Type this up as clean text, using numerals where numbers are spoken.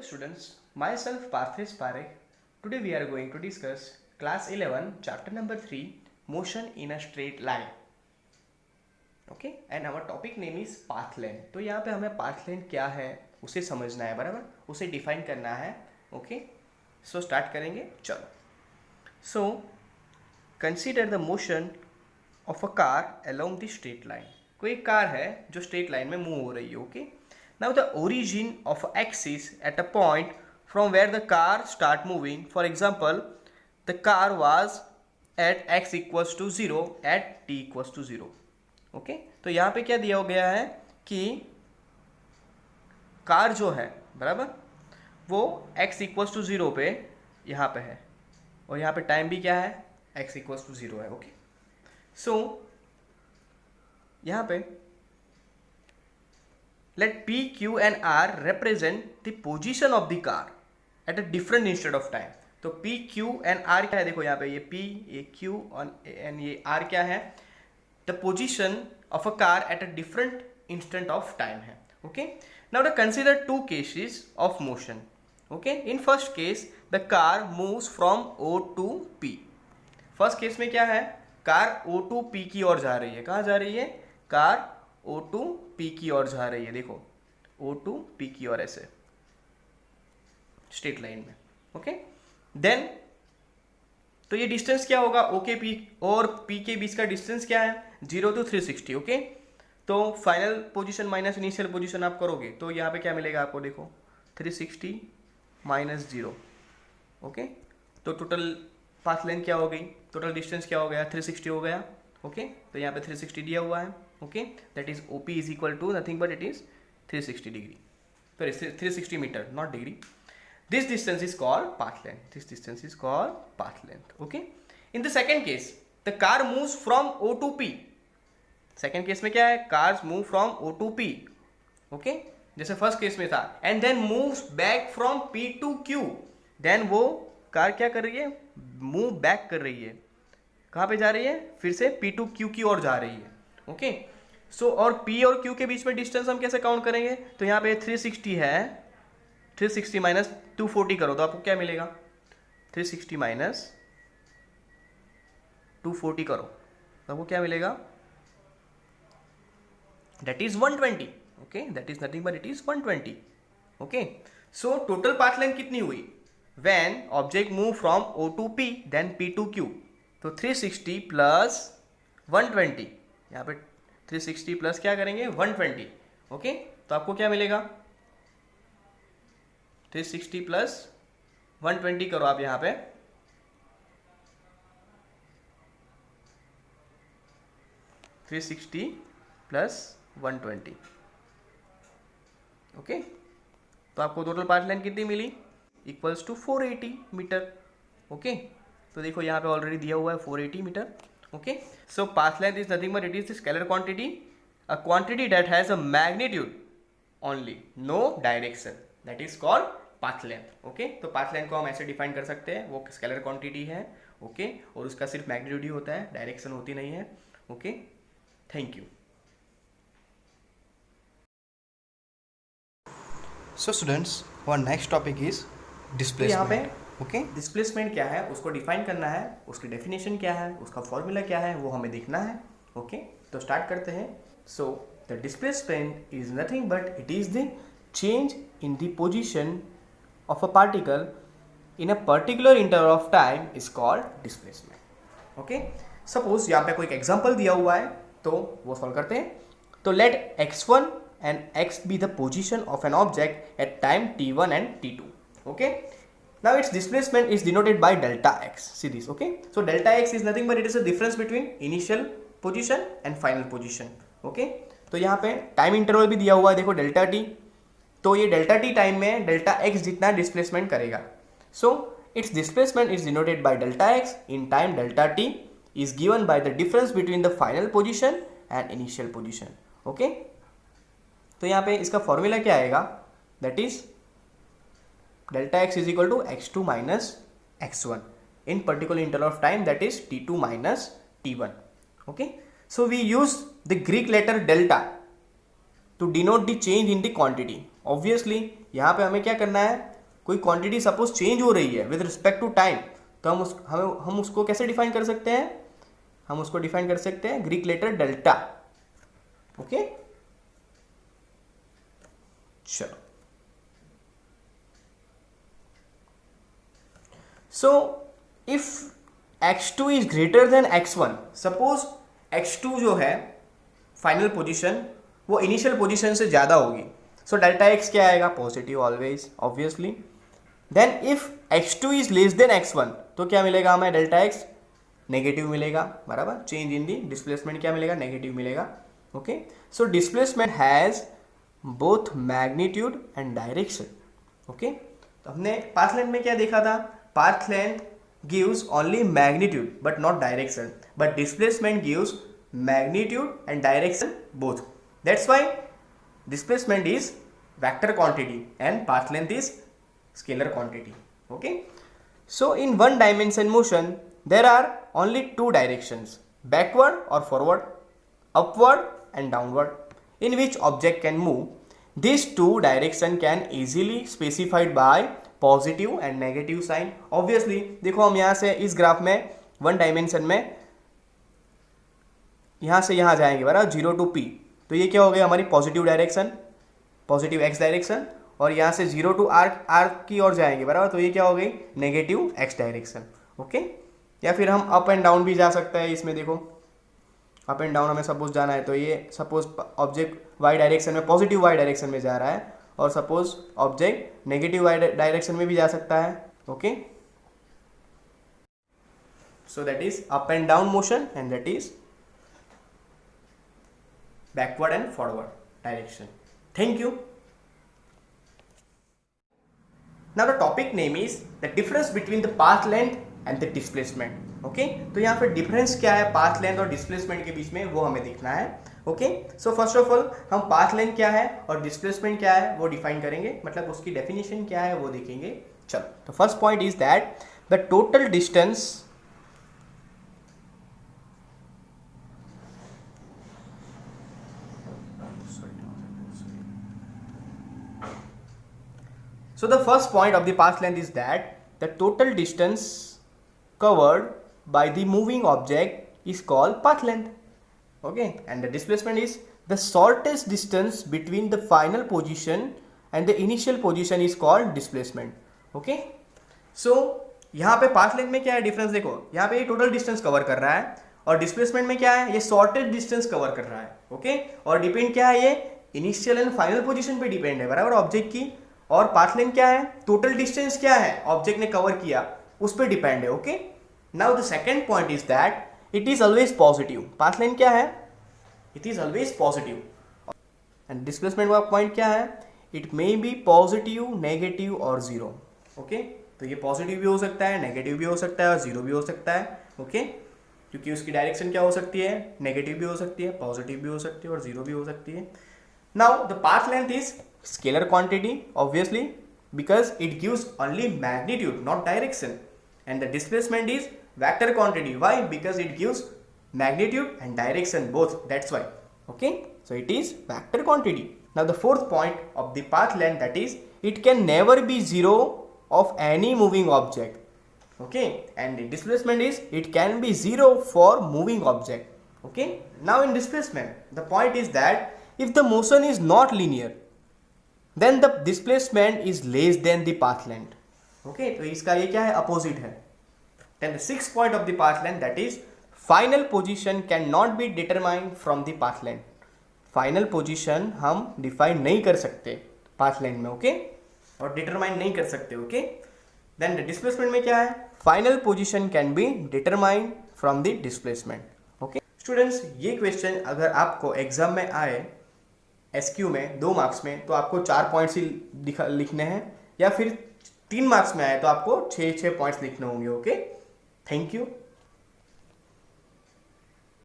students, myself Parthish Parekh. Today we are going to discuss class 11 chapter number 3 motion in a straight line. Okay, and our topic name is path length. तो यहाँ पे हमें path length क्या है उसे समझना है, बराबर, उसे डिफाइन करना है. ओके, सो स्टार्ट करेंगे. चलो, so consider the motion of a car along the straight line. कोई कार है जो स्ट्रेट लाइन में मूव हो रही है. Okay, now the origin of axis at a point from where the car start moving, for example the car was at x equals to 0 at t equals to 0. Okay, तो यहाँ पे क्या दिया गया है कि कार जो है, बराबर, वो x इक्वल्स टू 0 पे यहाँ पे है और यहाँ पे टाइम भी क्या है, x इक्वल्स टू 0 है. ओके, सो यहाँ पे let P, Q and R represent the position of the car at a different instant of time. तो P, Q and R क्या है, देखो यहाँ पे ये P, ये Q और ये R क्या है, the position of a car at a different instant of time है. Okay, now to consider two cases of motion. Okay, in first case the car moves from O to P. First case में क्या है, car O to P की ओर जा रही है. कहाँ जा रही है, कार O to P की ओर जा रही है. देखो O to P की ओर ऐसे स्ट्रेट लाइन में. ओके, देन तो ये डिस्टेंस क्या होगा, O के P और P के बीच का डिस्टेंस क्या है, 0 to 360. ओके, तो final position minus initial position आप करोगे तो यहाँ पे क्या मिलेगा आपको, देखो 360 माइनस 0. ओके, तो टोटल पाथ लेंथ क्या हो गई, टोटल डिस्टेंस क्या हो गया, 360 हो गया. ओके, तो यहाँ पे 360 दिया हुआ है. Okay, that is OP is equal to nothing but it is 360 degree, sorry 360 metre, not degree. This distance is called path length. This distance is called path length. Okay, in the second case the car moves from O to P. Second case में क्या है, cars move from O to P. Okay, जैसे first case में था, and then moves back from P to Q. Then वो car क्या कर रही है, मूव बैक कर रही है. कहाँ पे जा रही है, फिर से P to Q की ओर जा रही है. ओके, सो और P और Q के बीच में डिस्टेंस हम कैसे काउंट करेंगे, तो यहाँ पे 360 है, 360 माइनस 240 करो तो आपको क्या मिलेगा, 360 माइनस 240 करो तो आपको क्या मिलेगा, that is 120. Okay, that is nothing but it is 120. Okay, so total path length कितनी हुई, when object move from O to P then P to Q. तो 360 प्लस 120, यहाँ पे 360 प्लस क्या करेंगे 120. ओके, तो आपको क्या मिलेगा, 360 प्लस 120 करो आप यहाँ पे, थ्री 360 प्लस 120. ओके, तो आपको टोटल पाथ लेंथ कितनी मिली, इक्वल्स टू 480 मीटर. ओके, तो देखो यहाँ पे ऑलरेडी दिया हुआ है 480 metre. Okay, so path length is nothing but it is the scalar quantity, a quantity that has a magnitude only, no direction. That is called path length. Okay, तो path length को हम ऐसे define कर सकते हैं, वो scalar quantity है. Okay, और उसका सिर्फ मैग्नीट्यूड ही होता है, डायरेक्शन होती नहीं है. Okay, thank you. So students, our next topic is displacement. यहाँ पे ओके, डिस्प्लेसमेंट क्या है उसको डिफाइन करना है, उसकी डेफिनेशन क्या है, उसका फॉर्मूला क्या है, वो हमें देखना है. ओके, तो स्टार्ट करते हैं. So the displacement is nothing but it is the change in the position of a particle in a particular interval of time is called displacement. Okay, suppose यहाँ पे कोई एग्जाम्पल दिया हुआ है तो वो सॉल्व करते हैं. तो let x1 and x be the position of an object at time t1 and t2. Okay, now its displacement is denoted by delta x. See this. Okay, so delta x is nothing but it is a difference between initial position and final position. Okay, तो यहाँ पे time interval भी दिया हुआ है, देखो delta t. तो ये डेल्टा t टाइम में डेल्टा x जितना डिस्प्लेसमेंट करेगा. So it's displacement is denoted by delta x in time delta t is given by the difference between the final position and initial position. Okay, तो यहाँ पे इसका formula क्या आएगा, that is delta x is equal to x2 minus x1 in particular interval of time, that is t2 minus t1. Okay, so we use the Greek letter delta to denote the change in the quantity. Obviously यहाँ पे हमें क्या करना है, कोई quantity suppose change हो रही है विद रिस्पेक्ट टू टाइम, तो हम उसको कैसे डिफाइन कर सकते हैं? हम उसको डिफाइन कर सकते हैं ग्रीक लेटर डेल्टा। ओके, चलो। So if x2 is greater than x1, suppose x2 जो है फाइनल पोजीशन वो इनिशियल पोजीशन से ज्यादा होगी, सो डेल्टा x क्या आएगा? Positive always, obviously. Then if x2 is less than x1, तो क्या मिलेगा हमें? डेल्टा x नेगेटिव मिलेगा, बराबर। चेंज इन दी डिस्प्लेसमेंट क्या मिलेगा? नेगेटिव मिलेगा। Okay, so displacement has both magnitude and direction. Okay, तो हमने पाथ लेंथ में क्या देखा था? Path length gives only magnitude but not direction, but displacement gives magnitude and direction both. That's why displacement is vector quantity and path length is scalar quantity. Okay, so in one dimension motion there are only two directions, backward or forward, upward and downward, in which object can move. These two direction can easily specified by positive and negative sign. Obviously देखो हम यहाँ से इस graph में one dimension में यहाँ से यहाँ जाएंगे, बराबर, 0 to P, तो ये क्या हो गया? हमारी positive direction, positive x direction, और यहाँ से 0 to R की ओर जाएंगे, बराबर, तो ये क्या हो गई? Negative x direction. ओके, या फिर हम अप एंड डाउन भी जा सकते हैं इसमें। देखो अप एंड डाउन हमें सपोज जाना है, तो ये सपोज ऑब्जेक्ट वाई डायरेक्शन में, पॉजिटिव वाई डायरेक्शन में जा रहा है, और suppose object negative Y direction में भी जा सकता है। Okay, so that is up and down motion and that is backward and forward direction. Thank you. Now the topic name is the difference between the path length and the displacement. Okay, तो यहाँ पे difference क्या है path length और displacement के बीच में, वो हमें देखना है। Okay, so first of all हम पाथ लेंथ क्या है और डिस्प्लेसमेंट क्या है वो डिफाइन करेंगे, मतलब उसकी डेफिनेशन क्या है वो देखेंगे। चलो, तो first point is that the total distance So the first point of the path length is that the total distance covered by the moving object is called path length. Okay, and the displacement is the shortest distance between the final position and the initial position is called displacement. Okay, so यहाँ पे path length में क्या है difference? देखो यहाँ पे ये total distance cover कर रहा है, और डिस्प्लेसमेंट में क्या है? ये शॉर्टेस्ट डिस्टेंस कवर कर रहा है। ओके, और डिपेंड क्या है? ये इनिशियल एंड फाइनल पोजीशन पे डिपेंड है, बराबर, ऑब्जेक्ट की। और पाथ लेंथ क्या है? टोटल डिस्टेंस क्या है ऑब्जेक्ट ने कवर किया, उस पर डिपेंड है। Okay, now the second point is that it is always positive. Path length क्या है? It is always positive. And displacement का पॉइंट क्या है? It may be positive, negative और जीरो। ओके, तो ये पॉजिटिव भी हो सकता है, नेगेटिव भी हो सकता है और जीरो भी हो सकता है। ओके, क्योंकि उसकी डायरेक्शन क्या हो सकती है? नेगेटिव भी हो सकती है, पॉजिटिव भी हो सकती है और जीरो भी हो सकती है। Now the path length is scalar quantity, obviously, because it gives only magnitude, not direction, and the displacement is vector quantity. Why? Because it gives magnitude and direction both, that's why. Okay, so it is vector quantity. Now the fourth point of the path length, that is it can never be zero of any moving object. Okay, and the displacement is it can be zero for moving object. Okay, now in displacement the point is that if the motion is not linear, then the displacement is less than the path length. Okay, तो इसका ये क्या है? Opposite है। Then the sixth point of the path length, that is final position cannot be determined from the path length. Final position हम define नहीं कर सकते पाथ लेंथ में। ओके, और डिटरमाइन नहीं कर सकते। ओके, देन द डिस्प्लेसमेंट में क्या है? Final position can be determined from the displacement. Okay students, ये क्वेश्चन अगर आपको एग्जाम में आए SQ में 2 मार्क्स में, तो आपको 4 पॉइंट्स ही लिखने हैं, या फिर 3 मार्क्स में आए तो आपको 6 पॉइंट्स लिखने होंगे। Okay, thank you.